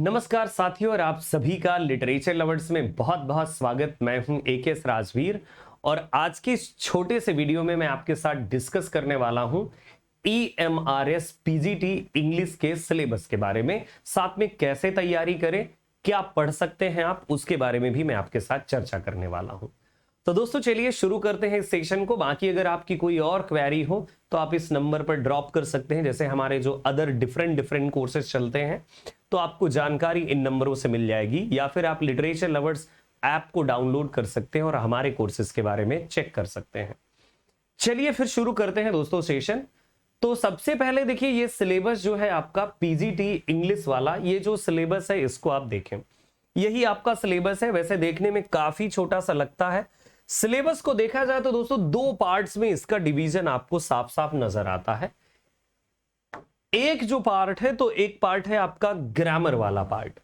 नमस्कार साथियों, और आप सभी का लिटरेचर लवर्स में बहुत बहुत स्वागत। मैं हूं एकेएस राजवीर और आज के इस छोटे से वीडियो में मैं आपके साथ डिस्कस करने वाला हूं EMRS पीजीटी इंग्लिश के सिलेबस के बारे में। साथ में कैसे तैयारी करें, क्या पढ़ सकते हैं आप, उसके बारे में भी मैं आपके साथ चर्चा करने वाला हूं। तो दोस्तों चलिए शुरू करते हैं इस सेशन को। बाकी अगर आपकी कोई और क्वेरी हो तो आप इस नंबर पर ड्रॉप कर सकते हैं। जैसे हमारे जो अदर डिफरेंट कोर्सेज चलते हैं तो आपको जानकारी इन नंबरों से मिल जाएगी, या फिर आप लिटरेचर लवर्स ऐप को डाउनलोड कर सकते हैं और हमारे कोर्सेज के बारे में चेक कर सकते हैं। चलिए फिर शुरू करते हैं दोस्तों सेशन। तो सबसे पहले देखिए, ये सिलेबस जो है आपका पीजीटी इंग्लिश वाला, ये जो सिलेबस है इसको आप देखें, यही आपका सिलेबस है। वैसे देखने में काफी छोटा सा लगता है। सिलेबस को देखा जाए तो दोस्तों दो पार्ट्स में इसका डिवीजन आपको साफ साफ नजर आता है। एक जो पार्ट है, तो एक पार्ट है आपका ग्रामर वाला पार्ट,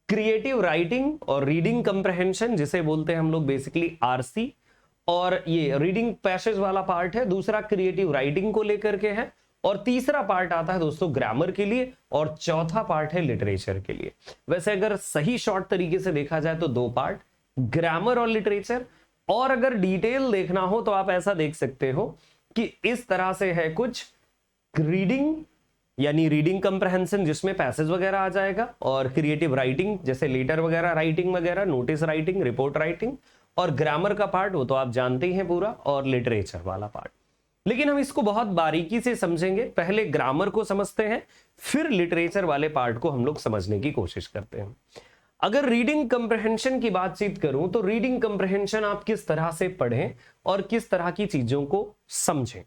क्रिएटिव राइटिंग और रीडिंग कंप्रहेंशन, जिसे बोलते हैं हम लोग बेसिकली आरसी। और ये रीडिंग पैसेज वाला पार्ट है, दूसरा क्रिएटिव राइटिंग को लेकर के है, और तीसरा पार्ट आता है दोस्तों ग्रामर के लिए, और चौथा पार्ट है लिटरेचर के लिए। वैसे अगर सही शॉर्ट तरीके से देखा जाए तो दो पार्ट, ग्रामर और लिटरेचर। और अगर डिटेल देखना हो तो आप ऐसा देख सकते हो कि इस तरह से है कुछ, रीडिंग यानी रीडिंग कंप्रहेंशन जिसमें पैसेज वगैरह आ जाएगा, और क्रिएटिव राइटिंग जैसे लेटर वगैरह राइटिंग वगैरह, नोटिस राइटिंग, रिपोर्ट राइटिंग, और ग्रामर का पार्ट वो तो आप जानते ही हैं पूरा, और लिटरेचर वाला पार्ट। लेकिन हम इसको बहुत बारीकी से समझेंगे। पहले ग्रामर को समझते हैं, फिर लिटरेचर वाले पार्ट को हम लोग समझने की कोशिश करते हैं। अगर रीडिंग कंप्रहेंशन की बातचीत करूं तो रीडिंग कंप्रहेंशन आप किस तरह से पढ़ें और किस तरह की चीजों को समझें।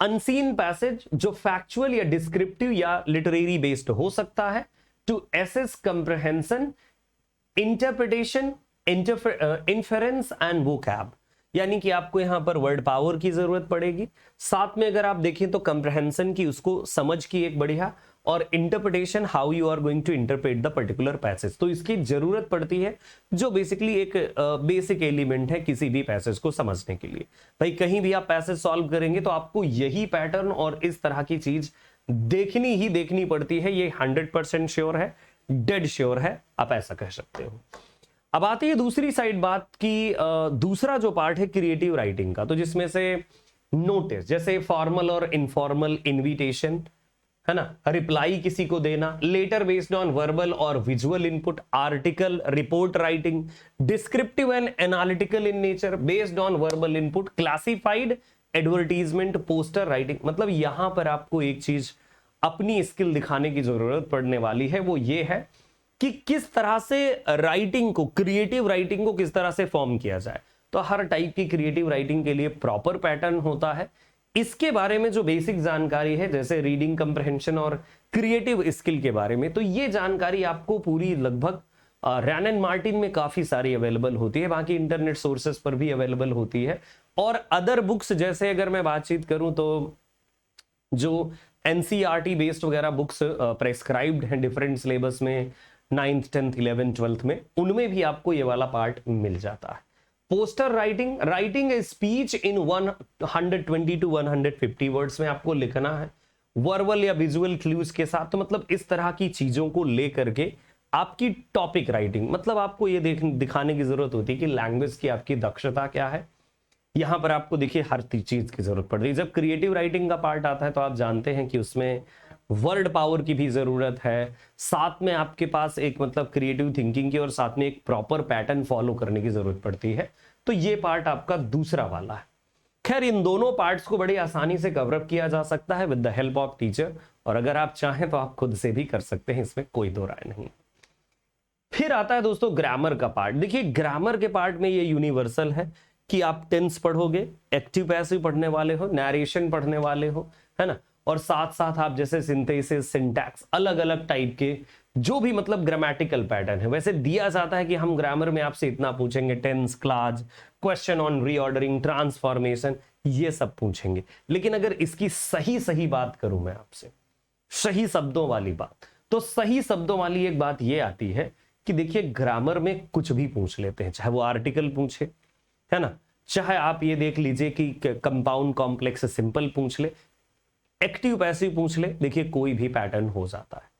अनसीन पैसेज जो फैक्चुअल या डिस्क्रिप्टिव या लिटरेरी बेस्ड हो सकता है, to assess comprehension, interpretation, inference and vocab, यानी कि आपको यहां पर वर्ड पावर की जरूरत पड़ेगी। साथ में अगर आप देखें तो कंप्रहेंशन की, उसको समझ की एक बढ़िया, और interpretation, how you are going to interpret the particular passage, तो इसकी जरूरत पड़ती है, जो बेसिकली एक बेसिक एलिमेंट है किसी भी पैसेज को समझने के लिए। भाई कहीं भी आप पैसेज सॉल्व करेंगे तो आपको यही पैटर्न और इस तरह की चीज देखनी पड़ती है। ये 100% श्योर है, डेड श्योर है, आप ऐसा कह सकते हो। अब आती है दूसरी साइड बात की, दूसरा जो पार्ट है क्रिएटिव राइटिंग का, तो जिसमें से नोटिस जैसे फॉर्मल और इनफॉर्मल इनविटेशन है ना, रिप्लाई किसी को देना, लेटर बेस्ड ऑन वर्बल और visual input, article, report writing, descriptive and analytical in nature based on verbal input, classified, advertisement, poster writing. मतलब यहां पर आपको एक चीज अपनी स्किल दिखाने की जरूरत पड़ने वाली है, वो ये है कि किस तरह से राइटिंग को, क्रिएटिव राइटिंग को किस तरह से फॉर्म किया जाए। तो हर टाइप की क्रिएटिव राइटिंग के लिए प्रॉपर पैटर्न होता है। इसके बारे में जो बेसिक जानकारी है, जैसे रीडिंग कंप्रहेंशन और क्रिएटिव स्किल के बारे में, तो ये जानकारी आपको पूरी लगभग रैन एंड मार्टिन में काफी सारी अवेलेबल होती है, बाकी इंटरनेट सोर्सेस पर भी अवेलेबल होती है। और अदर बुक्स जैसे अगर मैं बातचीत करूं तो जो एनसीईआरटी बेस्ड वगैरह बुक्स प्रेस्क्राइब्ड हैं डिफरेंट सिलेबस में, 9th 10th 11th 12th में, उनमें भी आपको ये वाला पार्ट मिल जाता है। Poster writing, writing a speech in 120 to 150 words में आपको लिखना है, वर्बल या विजुअल क्लूज के साथ। तो मतलब इस तरह की चीजों को लेकर के आपकी टॉपिक राइटिंग, मतलब आपको ये दिखाने की जरूरत होती है कि लैंग्वेज की आपकी दक्षता क्या है। यहां पर आपको देखिए हर चीज की जरूरत पड़ रही है। जब क्रिएटिव राइटिंग का पार्ट आता है तो आप जानते हैं कि उसमें वर्ड पावर की भी जरूरत है, साथ में आपके पास एक मतलब क्रिएटिव थिंकिंग की, और साथ में एक प्रॉपर पैटर्न फॉलो करने की जरूरत पड़ती है। तो ये पार्ट आपका दूसरा वाला है। खैर इन दोनों पार्ट्स को बड़ी आसानी से कवरअप किया जा सकता है with the help of teacher, और अगर आप चाहें तो आप खुद से भी कर सकते हैं, इसमें कोई दो राय नहीं। फिर आता है दोस्तों ग्रामर का पार्ट। देखिए ग्रामर के पार्ट में ये यूनिवर्सल है कि आप टेंस पढ़ोगे, एक्टिव पैसिव पढ़ने वाले हो, नैरेशन पढ़ने वाले हो, है ना, और साथ साथ आप जैसे सिंथेसिस, सिंटैक्स, अलग अलग टाइप के जो भी मतलब ग्रामेटिकल पैटर्न है। वैसे दिया जाता है कि हम ग्रामर में आपसे इतना पूछेंगे, tense, clause, question on reordering, transformation, ये सब पूछेंगे। लेकिन अगर इसकी सही बात करूं मैं आपसे, सही शब्दों वाली बात, तो सही शब्दों वाली एक बात ये आती है कि देखिए ग्रामर में कुछ भी पूछ लेते हैं, चाहे वो आर्टिकल पूछे, है ना, चाहे आप ये देख लीजिए कि कंपाउंड कॉम्प्लेक्स सिंपल पूछ ले, एक्टिव पैसिव पूछ ले, देखिए कोई भी पैटर्न हो जाता है।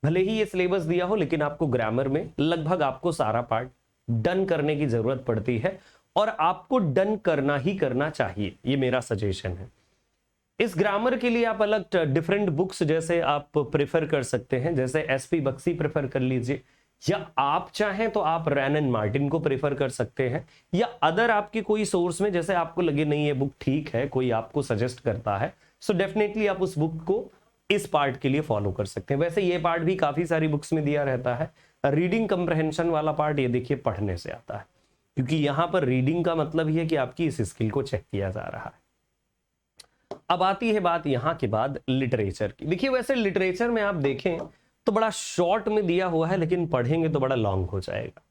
भले ही ये सिलेबस दिया हो, लेकिन आपको ग्रामर में लगभग आपको सारा पार्ट डन करने की जरूरत पड़ती है, और आपको डन करना ही करना चाहिए, ये मेरा सजेशन है। इस ग्रामर के लिए आप अलग डिफरेंट बुक्स जैसे आप प्रेफर कर सकते हैं, जैसे एसपी बक्सी प्रेफर कर लीजिए, या आप चाहें तो आप रैन एंड मार्टिन को प्रेफर कर सकते हैं, या अदर आपके कोई सोर्स में जैसे आपको लगे नहीं ये बुक ठीक है, कोई आपको सजेस्ट करता है, सो डेफिनेटली आप उस बुक को इस पार्ट के लिए फॉलो कर सकते हैं। वैसे ये पार्ट भी काफी सारी बुक्स में दिया रहता है। रीडिंग कंप्रहेंशन वाला पार्ट ये देखिए पढ़ने से आता है, क्योंकि यहां पर रीडिंग का मतलब ही है कि आपकी इस स्किल को चेक किया जा रहा है। अब आती है बात यहां के बाद लिटरेचर की। देखिए वैसे लिटरेचर में आप देखें तो बड़ा शॉर्ट में दिया हुआ है, लेकिन पढ़ेंगे तो बड़ा लॉन्ग हो जाएगा।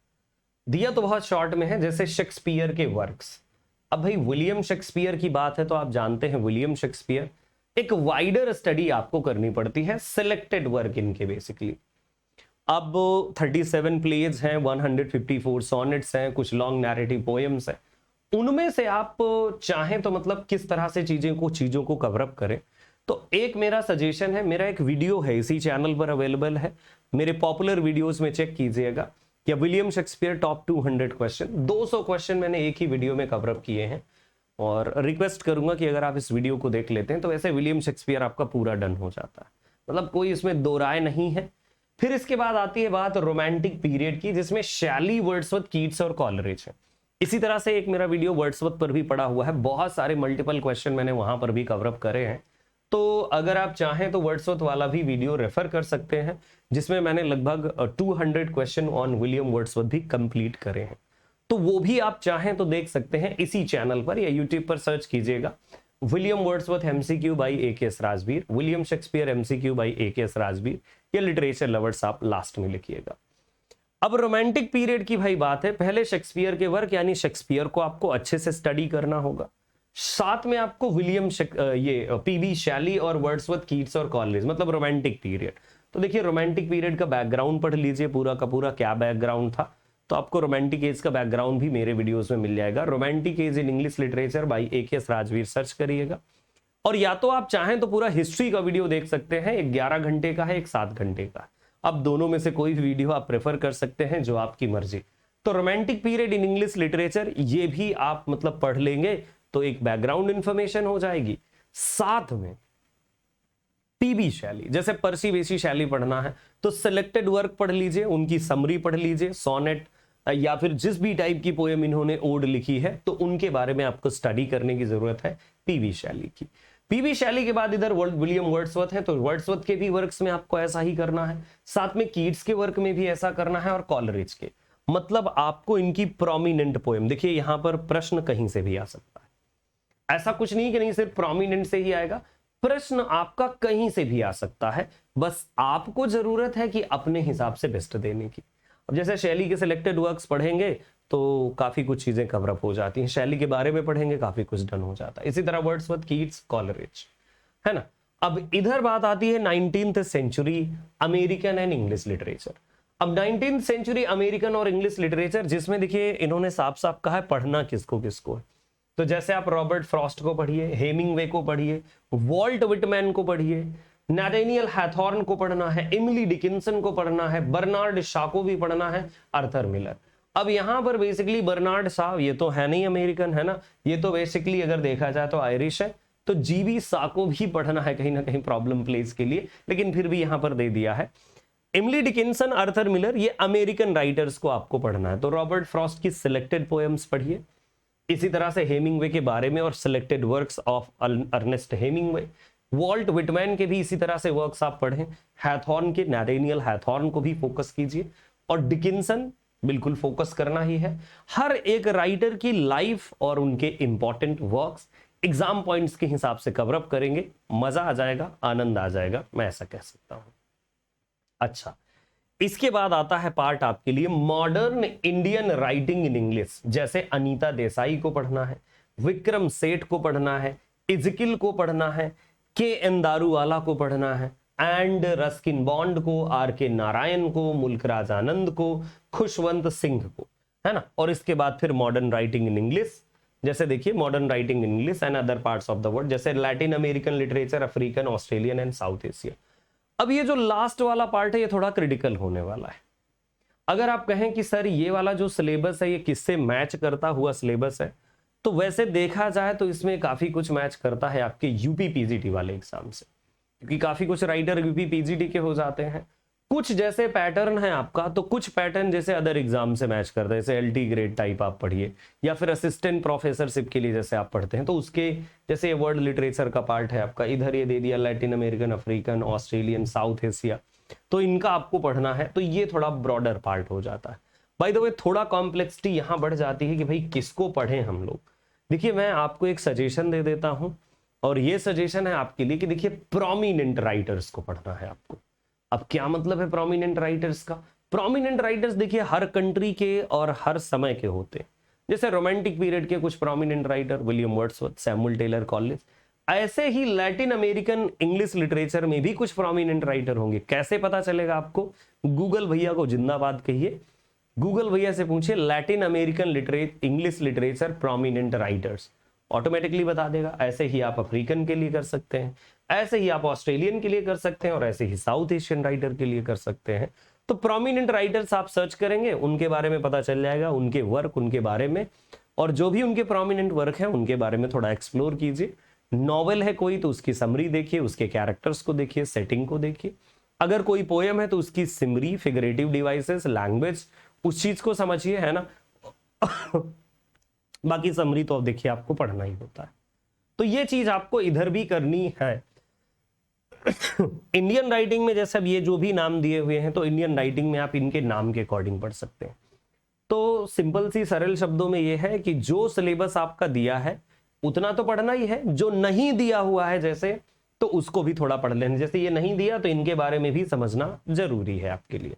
दिया तो बहुत शॉर्ट में है, जैसे शेक्सपियर के वर्क्स। अब भाई विलियम शेक्सपियर की बात है तो आप जानते हैं विलियम शेक्सपियर, एक वाइडर स्टडी आपको करनी पड़ती है, सिलेक्टेड वर्क इनके बेसिकली। अब 37 प्लेज हैं, 154 सॉनेट्स हैं, कुछ लॉन्ग नैरेटिव पोएम्स हैं। उनमें से आप चाहें तो मतलब किस तरह से चीजों को कवर अप करें, तो एक मेरा सजेशन है, मेरा एक वीडियो है इसी चैनल पर अवेलेबल है, मेरे पॉपुलर वीडियोस में चेक कीजिएगा, या William Shakespeare top 200 question, 200 question मैंने एक ही वीडियो में कवर अप किए हैं, और रिक्वेस्ट करूंगा कि अगर आप इस वीडियो को देख लेते हैं तो वैसे विलियम शेक्सपियर आपका पूरा डन हो जाता है, मतलब कोई इसमें दो राय नहीं है। फिर इसके बाद आती है बात रोमांटिक पीरियड की, जिसमें शैली, वर्ड्सवर्थ, कीट्स और कॉलरिज है। इसी तरह से एक मेरा वीडियो वर्ड्सवर्थ पर भी पड़ा हुआ है, बहुत सारे मल्टीपल क्वेश्चन मैंने वहां पर भी कवर अप करे हैं, तो अगर आप चाहें तो वर्ड्सवर्थ वाला भी वीडियो रेफर कर सकते हैं, जिसमें मैंने लगभग 200 क्वेश्चन ऑन विलियम वर्ड्सवर्थ भी कंप्लीट करे हैं, तो वो भी आप चाहें तो देख सकते हैं इसी चैनल पर, या यूट्यूब पर सर्च कीजिएगा William Wordsworth MCQ by AKS. Rajveer, William Shakespeare MCQ by AKS. Rajveer, या लिटरेचर लवर्स आप लास्ट में लिखिएगा। अब रोमांटिक पीरियड की भाई बात है, पहले शेक्सपियर के वर्क यानी शेक्सपियर को आपको अच्छे से स्टडी करना होगा, साथ में आपको विलियम ये पीबी शैली और वर्ड्सवर्थ, कीट्स और कॉलरिज, मतलब रोमांटिक पीरियड। तो देखिए रोमांटिक पीरियड का बैकग्राउंड पढ़ लीजिए, पूरा का पूरा क्या बैकग्राउंड था, तो आपको रोमांटिक एज का बैकग्राउंड भी मेरे वीडियोस में मिल जाएगा। Romantic age in English literature by AKS. Rajveer search करिएगा, और या तो आप चाहें तो पूरा हिस्ट्री का वीडियो देख सकते हैं, एक 11 घंटे का है, एक 7 घंटे का। अब दोनों में से कोई भी वीडियो आप प्रेफर कर सकते हैं, जो आपकी मर्जी। तो romantic period in English literature ये भी आप मतलब पढ़ लेंगे तो एक बैकग्राउंड इंफॉर्मेशन हो जाएगी। साथ में पीबी शैली, जैसे पर्सी बेसी शैली पढ़ना है तो सिलेक्टेड वर्क पढ़ लीजिए, उनकी समरी पढ़ लीजिए, सोनेट या फिर जिस भी टाइप की पोएम इन्होंने ओड लिखी है तो उनके बारे में आपको स्टडी करने की जरूरत है पीबी शैली की। पीबी शैली के बाद इधर विलियम वर्ड्सवर्थ है, तो वर्ड्सवर्थ के भी वर्क्स में आपको ऐसा ही करना है, साथ में कीट्स के वर्क में भी ऐसा करना है, और कॉलरिज के, मतलब आपको इनकी प्रोमिनेंट पोएम। देखिए यहां पर प्रश्न कहीं से भी आ सकता है, ऐसा कुछ नहीं कि नहीं सिर्फ प्रोमिनेंट से ही आएगा, प्रश्न आपका कहीं से भी आ सकता है, बस आपको जरूरत है कि अपने हिसाब से बेस्ट देने की। अब जैसे शैली के सिलेक्टेड वर्क्स पढ़ेंगे तो काफी कुछ चीजें कवर अप हो जाती हैं, शैली के बारे में पढ़ेंगे काफी कुछ डन हो जाता है। इसी तरह वर्ड्सवर्थ, कीट्स, कॉलरिज, है ना। अब इधर बात आती है 19th century American and English literature. अब 19th सेंचुरी अमेरिकन और इंग्लिश लिटरेचर, जिसमें देखिए इन्होंने साफ साफ कहा है पढ़ना किसको किसको है। तो जैसे आप रॉबर्ट फ्रॉस्ट को पढ़िए, हेमिंगवे को पढ़िए, वॉल्ट विटमैन को पढ़िए, नाथानियल हैथॉर्न को पढ़ना है, इमिली डिकिंसन को पढ़ना है, बर्नार्ड शॉ को भी पढ़ना है, आर्थर मिलर। अब यहां पर बेसिकली बर्नार्ड शॉ ये तो है नहीं अमेरिकन, है ना, ये तो बेसिकली अगर देखा जाए तो आयरिश है, तो जीबी शॉ को भी पढ़ना है कहीं ना कहीं प्रॉब्लम प्लेस के लिए, लेकिन फिर भी यहां पर दे दिया है। इमिली डिकिंसन, आर्थर मिलर, ये अमेरिकन राइटर्स को आपको पढ़ना है, तो रॉबर्ट फ्रॉस्ट की सिलेक्टेड पोएम्स पढ़िए। इसी तरह से हेमिंगवे के बारे में और selected works of Ernest Hemingway. Walt Whitman के भी इसी तरह से वर्क्स आप पढ़ें। हैथॉर्न के, नाथानियल हैथॉर्न को भी फोकस कीजिए, और डिकिंसन बिल्कुल फोकस करना ही है। हर एक राइटर की लाइफ और उनके इंपॉर्टेंट वर्क्स एग्जाम पॉइंट्स के हिसाब से कवर अप करेंगे, मजा आ जाएगा, आनंद आ जाएगा, मैं ऐसा कह सकता हूं। अच्छा, इसके बाद आता है पार्ट आपके लिए modern Indian writing in English. जैसे अनीता देसाई को पढ़ना है, विक्रम सेठ को पढ़ना है, इजकिल को पढ़ना है, के एन दारूवाला को पढ़ना है, एंड रस्किन बॉन्ड को, आर के नारायण को, मुल्कराज आनंद को, खुशवंत सिंह को, है ना। और इसके बाद फिर मॉडर्न राइटिंग इन इंग्लिश, जैसे देखिए modern writing in English and other parts of the world, जैसे Latin American literature, African, Australian and South Asia. अब ये जो लास्ट वाला पार्ट है ये थोड़ा क्रिटिकल होने वाला है। अगर आप कहें कि सर ये वाला जो सिलेबस है ये किससे मैच करता हुआ सिलेबस है, तो वैसे देखा जाए तो इसमें काफी कुछ मैच करता है आपके यूपी पीजीटी वाले एग्जाम से, क्योंकि काफी कुछ राइटर यूपी पीजीटी के हो जाते हैं। कुछ जैसे पैटर्न है आपका, तो कुछ पैटर्न जैसे अदर एग्जाम से मैच करते हैं, जैसे एलटी ग्रेड टाइप आप पढ़िए, या फिर असिस्टेंट प्रोफेसरशिप के लिए जैसे आप पढ़ते हैं तो उसके जैसे वर्ल्ड लिटरेचर का पार्ट है आपका, इधर ये दे दिया Latin American, African, Australian, south Asia, तो इनका आपको पढ़ना है, तो ये थोड़ा ब्रॉडर पार्ट हो जाता है। बाय द वे थोड़ा कॉम्प्लेक्सिटी यहां बढ़ जाती है कि भाई किसको पढ़ें हम लोग। देखिए मैं आपको एक सजेशन दे देता हूं, और ये सजेशन है आपके लिए कि देखिए प्रोमिनेंट राइटर्स को पढ़ना है आपको। अब क्या मतलब है प्रोमिनेंट राइटर्स का? प्रोमिनेंट राइटर्स देखिए हर कंट्री के और हर समय के होते हैं। जैसे रोमांटिक पीरियड के कुछ prominent writer William Wordsworth, Samuel Taylor Coleridge, ऐसे ही लैटिन अमेरिकन इंग्लिश लिटरेचर में भी कुछ प्रोमिनेंट राइटर होंगे। कैसे पता चलेगा आपको? गूगल भैया को जिंदाबाद कहिए, गूगल भैया से पूछिए Latin American English literature prominent writers, automatically बता देगा। ऐसे ही आप अफ्रीकन के लिए कर सकते हैं, ऐसे ही आप ऑस्ट्रेलियन के लिए कर सकते हैं, और ऐसे ही साउथ एशियन राइटर के लिए कर सकते हैं। तो प्रोमिनेंट राइटर्स आप सर्च करेंगे, उनके बारे में पता चल जाएगा, उनके वर्क, उनके बारे में, और जो भी उनके प्रोमिनेंट वर्क है उनके बारे में थोड़ा एक्सप्लोर कीजिए। नॉवेल है कोई तो उसकी समरी देखिए, उसके कैरेक्टर्स को देखिए, सेटिंग को देखिए। अगर कोई पोएम है तो उसकी सिमरी, फिगरेटिव डिवाइसेस, लैंग्वेज, उस चीज को समझिए, है ना। बाकी समरी तो अब देखिए आपको पढ़ना ही होता है, तो ये चीज आपको इधर भी करनी है। इंडियन राइटिंग में जैसे अब ये जो भी नाम दिए हुए हैं, तो इंडियन राइटिंग में आप इनके नाम के अकॉर्डिंग पढ़ सकते हैं। तो सिंपल सी सरल शब्दों में ये है कि जो सिलेबस आपका दिया है उतना तो पढ़ना ही है, जो नहीं दिया हुआ है जैसे, तो उसको भी थोड़ा पढ़ लेना। जैसे ये नहीं दिया तो इनके बारे में भी समझना जरूरी है आपके लिए।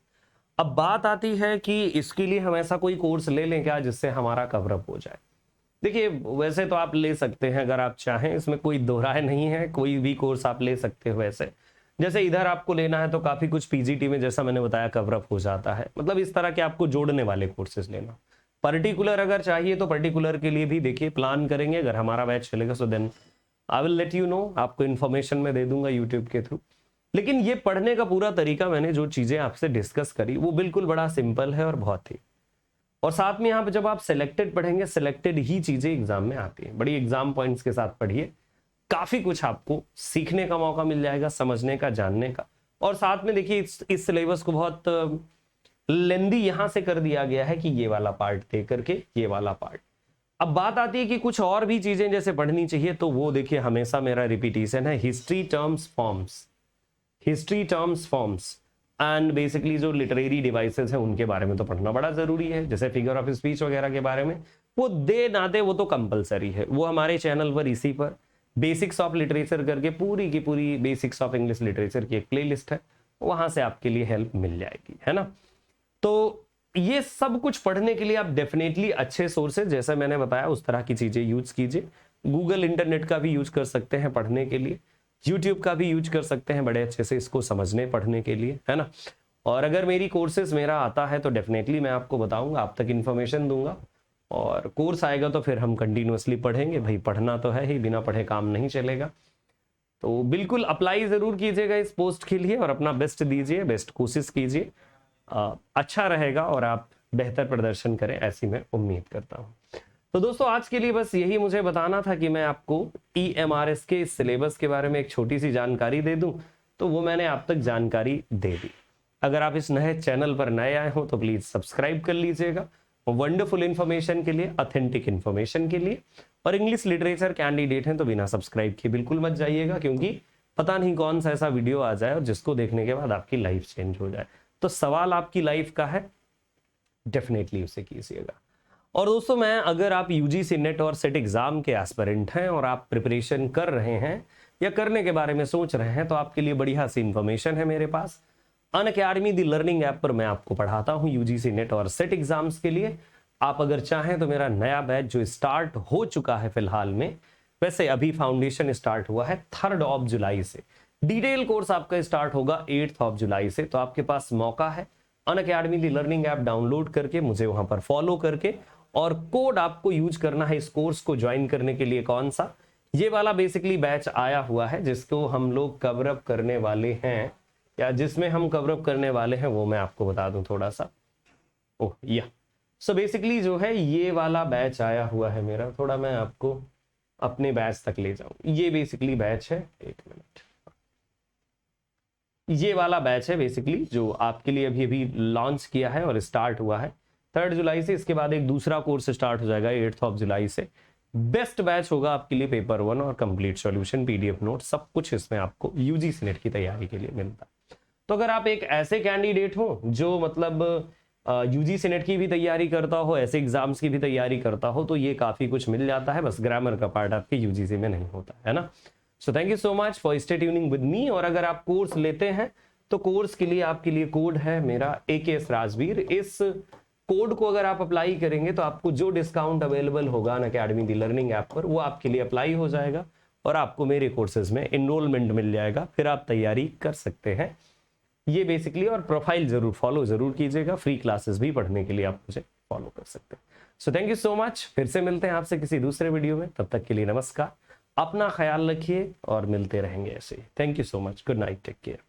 अब बात आती है कि इसके लिए हम ऐसा कोई कोर्स ले लें क्या जिससे हमारा कवरअप हो जाए। देखिए वैसे तो आप ले सकते हैं अगर आप चाहें, इसमें कोई दोहराए नहीं है, कोई भी कोर्स आप ले सकते हो। वैसे जैसे इधर आपको लेना है तो काफी कुछ पीजीटी में जैसा मैंने बताया कवरअप हो जाता है, मतलब इस तरह के आपको जोड़ने वाले कोर्सेज लेना। पर्टिकुलर अगर चाहिए तो पर्टिकुलर के लिए भी देखिए प्लान करेंगे, अगर हमारा बैच चलेगा so then I will let you know, आपको इन्फॉर्मेशन में दे दूंगा यूट्यूब के थ्रू। लेकिन ये पढ़ने का पूरा तरीका मैंने जो चीजें आपसे डिस्कस करी वो बिल्कुल बड़ा सिंपल है और बहुत ही, और साथ में यहाँ पे जब आप सिलेक्टेड पढ़ेंगे, सिलेक्टेड ही चीजें एग्जाम में आती है, बड़ी एग्जाम पॉइंट्स के साथ पढ़िए, काफी कुछ आपको सीखने का मौका मिल जाएगा, समझने का, जानने का। और साथ में देखिए इस सिलेबस को बहुत लेंदी यहां से कर दिया गया है कि ये वाला पार्ट दे करके ये वाला पार्ट। अब बात आती है कि कुछ और भी चीजें जैसे पढ़नी चाहिए, तो वो देखिए हमेशा मेरा रिपीटिशन है, history terms forms, history terms forms and basically जो लिटरेरी डिवाइसेस हैं उनके बारे में तो पढ़ना बड़ा जरूरी है। जैसे फिगर ऑफ स्पीच वगैरह के बारे में वो दे ना दे वो तो कंपलसरी है, वो हमारे चैनल पर इसी पर बेसिक्स ऑफ लिटरेचर करके पूरी की पूरी बेसिक्स ऑफ इंग्लिश लिटरेचर की एक प्लेलिस्ट है, वहां से आपके लिए हेल्प मिल जाएगी, है ना। तो ये सब कुछ पढ़ने के लिए आप डेफिनेटली अच्छे सोर्सेज जैसा मैंने बताया उस तरह की चीजें यूज कीजिए। गूगल इंटरनेट का भी यूज कर सकते हैं पढ़ने के लिए, यूट्यूब का भी यूज कर सकते हैं बड़े अच्छे से इसको समझने पढ़ने के लिए, है ना। और अगर मेरी कोर्सेज मेरा आता है तो डेफिनेटली मैं आपको बताऊंगा, आप तक इन्फॉर्मेशन दूंगा, और कोर्स आएगा तो फिर हम कंटिन्यूअसली पढ़ेंगे। भाई पढ़ना तो है ही, बिना पढ़े काम नहीं चलेगा। तो बिल्कुल अप्लाई जरूर कीजिएगा इस पोस्ट के लिए और अपना बेस्ट दीजिए, बेस्ट कोशिश कीजिए, अच्छा रहेगा और आप बेहतर प्रदर्शन करें, ऐसी मैं उम्मीद करता हूं। तो दोस्तों आज के लिए बस यही मुझे बताना था कि मैं आपको EMRS के इस सिलेबस के बारे में एक छोटी सी जानकारी दे दूं, तो वो मैंने आप तक जानकारी दे दी। अगर आप इस नए चैनल पर नए आए हो तो प्लीज सब्सक्राइब कर लीजिएगा, वंडरफुल इंफॉर्मेशन के लिए, ऑथेंटिक इंफॉर्मेशन के लिए। और इंग्लिश लिटरेचर कैंडिडेट हैं तो बिना सब्सक्राइब किए बिल्कुल मत जाइएगा, क्योंकि पता नहीं कौन सा ऐसा वीडियो आ जाए और जिसको देखने के बाद आपकी लाइफ चेंज हो जाए। तो सवाल आपकी लाइफ का है, डेफिनेटली उसे कीजिएगा। और दोस्तों मैं, अगर आप UGC नेट और सेट एग्जाम के एस्पिरेंट हैं और आप प्रिपरेशन कर रहे हैं या करने के बारे में सोच रहे हैं, तो आपके लिए बढ़िया सी इंफॉर्मेशन है मेरे पास। अनअकैडमी दी लर्निंग ऐप पर मैं आपको पढ़ाता हूं UGC नेट और सेट एग्जाम्स के लिए। आप अगर चाहें तो मेरा नया बैच जो स्टार्ट हो चुका है फिलहाल में, वैसे अभी फाउंडेशन स्टार्ट हुआ है 3 जुलाई से, डिटेल कोर्स आपका स्टार्ट होगा 8 जुलाई से। तो आपके पास मौका है अनअकैडमी दी लर्निंग ऐप डाउनलोड करके मुझे वहां पर फॉलो करके, और कोड आपको यूज करना है इस कोर्स को ज्वाइन करने के लिए। कौन सा? ये वाला बेसिकली बैच आया हुआ है जिसको हम लोग कवर अप करने वाले हैं या जिसमें हम कवर अप करने वाले हैं वो मैं आपको बता दूं थोड़ा सा। ओह या सो बेसिकली जो है ये वाला बैच आया हुआ है मेरा, थोड़ा मैं आपको अपने बैच तक ले जाऊं। ये बेसिकली बैच है, एक मिनट, ये वाला बैच है बेसिकली जो आपके लिए अभी अभी लॉन्च किया है और स्टार्ट हुआ है 3 जुलाई से। इसके बाद एक दूसरा कोर्स स्टार्ट हो जाएगा 8 जुलाई से। बेस्ट बैच होगा आपके लिए, पेपर 1 और कंप्लीट सॉल्यूशन, पीडीएफ नोट, सब कुछ इसमें आपको यूजीसी नेट की तैयारी के लिए मिलता है। तो अगर आप एक ऐसे कैंडिडेट हो जो मतलब यूजीसी नेट की भी तैयारी करता हो, ऐसे एग्जाम्स की भी तैयारी करता हो, तो ये काफी कुछ मिल जाता है, बस ग्रामर का पार्ट आपके यूजीसी में नहीं होता है ना। So thank you so much for stay tuning with me. और अगर आप कोर्स लेते हैं तो कोर्स के लिए आपके लिए कोड है मेरा AKS राजवीर। इस कोड को अगर आप अप्लाई करेंगे तो आपको जो डिस्काउंट अवेलेबल होगा अनअकैडमी दी लर्निंग ऐप पर वो आपके लिए अप्लाई हो जाएगा और आपको मेरे कोर्सेज में एनरोलमेंट मिल जाएगा, फिर आप तैयारी कर सकते हैं ये बेसिकली। और प्रोफाइल जरूर फॉलो जरूर कीजिएगा, फ्री क्लासेस भी पढ़ने के लिए आप मुझे फॉलो कर सकते हैं। So thank you so much, फिर से मिलते हैं आपसे किसी दूसरे वीडियो में, तब तक के लिए नमस्कार, अपना ख्याल रखिए और मिलते रहेंगे ऐसे। Thank you so much, good night, take care.